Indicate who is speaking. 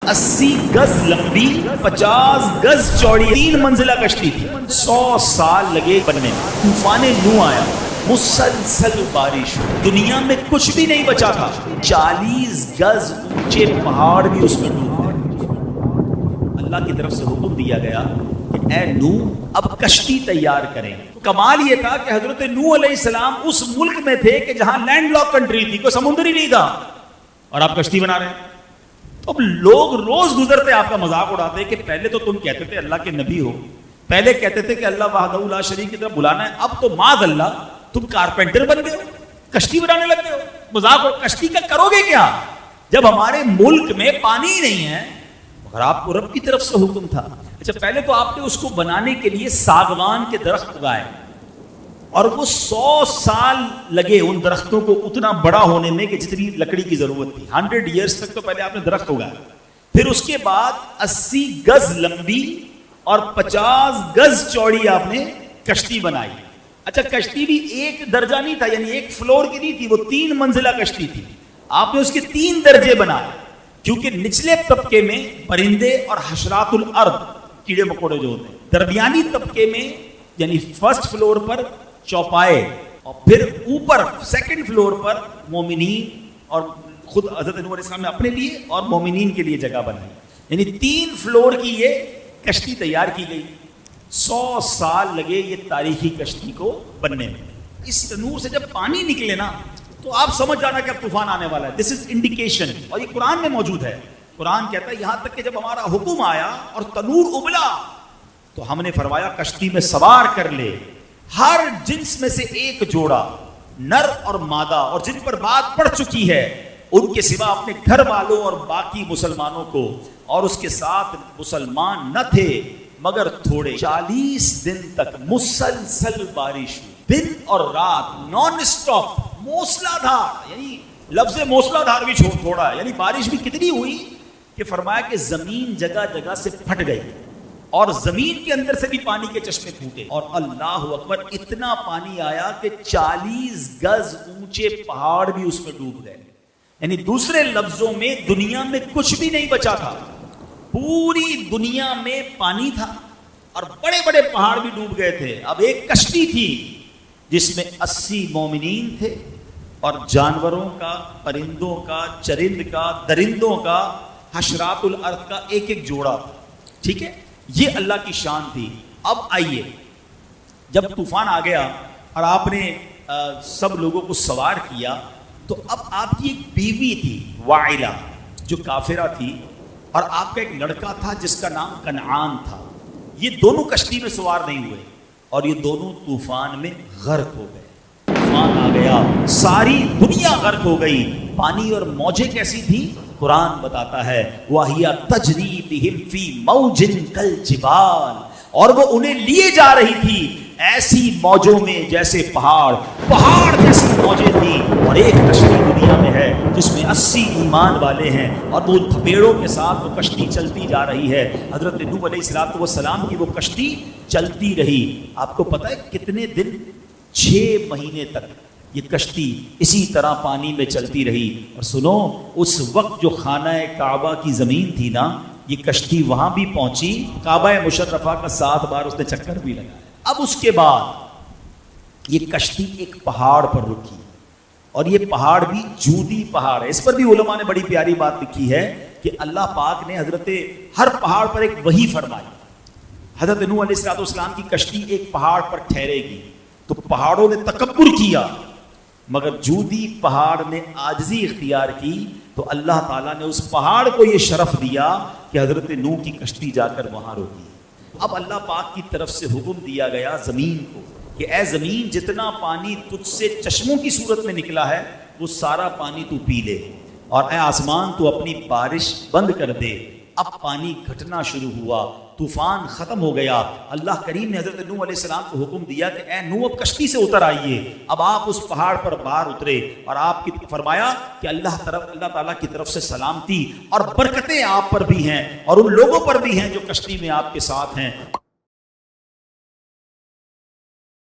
Speaker 1: 80 गज लंबी 50 गज चौड़ी 3 मंजिला कश्ती थी। 100 साल लगे बनने में। तूफान नूह आया, मुसलसल बारिश, दुनिया में कुछ भी नहीं बचा था। 40 गज ऊंचे पहाड़ भी उसमें डूब गए। अल्लाह की तरफ से हुक्म दिया गया कि ए नूह अब कश्ती तैयार करें। कमाल ये था कि हजरत नूह अलैहिस्सलाम उस मुल्क में थे कि जहां लैंडलॉक कंट्री थी, कोई समुद्र ही नहीं था, और आप कश्ती बना रहे हैं। तो अब लोग रोज गुजरते आपका मजाक उड़ाते कि पहले तो तुम कहते थे अल्लाह के नबी हो, पहले कहते थे कि अल्लाह वहदहू ला शरीक की तरफ बुलाना है, अब तो माद अल्लाह तुम कारपेंटर बन गए हो, कश्ती बनाने लग गए हो। मजाक हो, कश्ती का करोगे क्या जब हमारे मुल्क में पानी ही नहीं है? मगर आपको रब की तरफ से हुक्म था। अच्छा, पहले तो आपने उसको बनाने के लिए सागवान के दरख्त उगाए, और वो 100 साल लगे उन दरख्तों को उतना बड़ा होने में कि जितनी लकड़ी की जरूरत थी। 100 ईयर्स तक तो पहले आपने दरख्त उगाया, फिर उसके बाद 80 गज लंबी और 50 गज चौड़ी आपने कश्ती बनाई। अच्छा, कश्ती भी एक दर्जा नहीं था, यानी एक फ्लोर की नहीं थी, वो 3 मंजिला कश्ती थी। आपने उसके 3 दर्जे बनाए, क्योंकि निचले तबके में परिंदे और हशरातुल अर्द, कीड़े मकोड़े जो होते हैं, दरमियानी तबके में यानी फर्स्ट फ्लोर पर चौपाए, और फिर ऊपर सेकंड फ्लोर पर मोमिनीन, और खुद हजरत नूह अलैहिस्सलाम ने अपने लिए और मोमिनीन के लिए जगह बनाई। यानी 3 फ्लोर की ये कश्ती तैयार की गई। 100 साल लगे ये तारीखी कश्ती को बनने में। इस तनूर से जब पानी निकले ना, तो आप समझ जाना कि अब तूफान आने वाला है। दिस इज इंडिकेशन, और ये कुरान में मौजूद है। कुरान कहता है यहां तक कि जब हमारा हुक्म आया और तनूर उबला, तो हमने फरमाया कश्ती में सवार कर ले हर जिन्स में से एक जोड़ा, नर और मादा, और जिन पर बात पड़ चुकी है उनके सिवा अपने घर वालों और बाकी मुसलमानों को, और उसके साथ मुसलमान न थे मगर थोड़े। 40 दिन तक मुसलसल बारिश हुई, दिन और रात नॉन स्टॉप, मूसलाधार। यानी लफ्ज़ मूसलाधार भी थोड़ा है, यानी बारिश भी कितनी हुई कि फरमाया कि जमीन जगह जगह से फट गई, और जमीन के अंदर से भी पानी के चश्मे फूटे, और अल्लाह अकबर, इतना पानी आया कि 40 गज ऊंचे पहाड़ भी उसमें डूब गए। यानी दूसरे लफ्जों में दुनिया में कुछ भी नहीं बचा था, पूरी दुनिया में पानी था, और बड़े बड़े पहाड़ भी डूब गए थे। अब एक कश्ती थी जिसमें 80 मोमिनीन थे, और जानवरों का, परिंदों का, चरिंद का, दरिंदों का, हशरातुल अर्द का एक एक जोड़ा था। ठीक है, ये अल्लाह की शान थी। अब आइए, जब तूफान आ गया और आपने सब लोगों को सवार किया, तो अब आपकी एक बीवी थी वाइला, जो काफिरा थी, और आपका एक लड़का था जिसका नाम कनान था। ये दोनों कश्ती में सवार नहीं हुए, और ये दोनों तूफान में गर्क हो गए। तूफान आ गया, सारी दुनिया गर्क हो गई। पानी और मौजें कैसी थी? कुरान बताता है वाहिया तजरी बिहिम फी मौजिन कल जिबाल, और वो उन्हें लिए जा रही थी ऐसी मौजों में जैसे पहाड़ जैसी मौजें थी। और एक कश्ती दुनिया में है जिसमें 80 ईमान वाले हैं, और वो थपेड़ों के साथ वो कश्ती चलती जा रही है। हजरत नूह अलैहिस्सलाम की वो कश्ती चलती रही। आपको पता है कितने दिन? 6 महीने तक ये कश्ती इसी तरह पानी में चलती रही। और सुनो, उस वक्त जो खाना काबा की जमीन थी ना, ये कश्ती वहां भी पहुंची, काबा मुशर्रफा का 7 बार उसने चक्कर भी लगाया। अब उसके बाद ये कश्ती एक पहाड़ पर रुकी, और ये पहाड़ भी जूदी पहाड़ है। इस पर भी उलमा ने बड़ी प्यारी बात लिखी है कि अल्लाह पाक ने हर पहाड़ पर एक वही फरमाई। हजरत नूह अलैहिस्सलाम की कश्ती एक पहाड़ पर ठहरेगी, तो पहाड़ों ने तकब्बुर किया, मगर जूदी पहाड़ ने आजिज़ी इख्तियार की, तो अल्लाह ताला ने उस पहाड़ को यह शरफ दिया कि हजरत नूह की कश्ती जाकर वहां रोकी। अब अल्लाह पाक की तरफ से हुक्म दिया गया जमीन को कि ए जमीन, जितना पानी तुझसे चश्मों की सूरत में निकला है वो सारा पानी तू पी ले, और ए आसमान तू अपनी बारिश बंद कर दे। अब पानी घटना शुरू हुआ, तूफान खत्म हो गया। अल्लाह करीम ने हजरत नूह अलैहिस्सलाम को हुक्म दिया कि ए नूह, अब कश्ती से उतर आइए। अब आप उस पहाड़ पर बाहर उतरे, और आपकी फरमाया कि अल्लाह ताला की तरफ से सलामती और बरकतें आप पर भी हैं, और उन लोगों पर भी हैं जो कश्ती में आपके साथ हैं।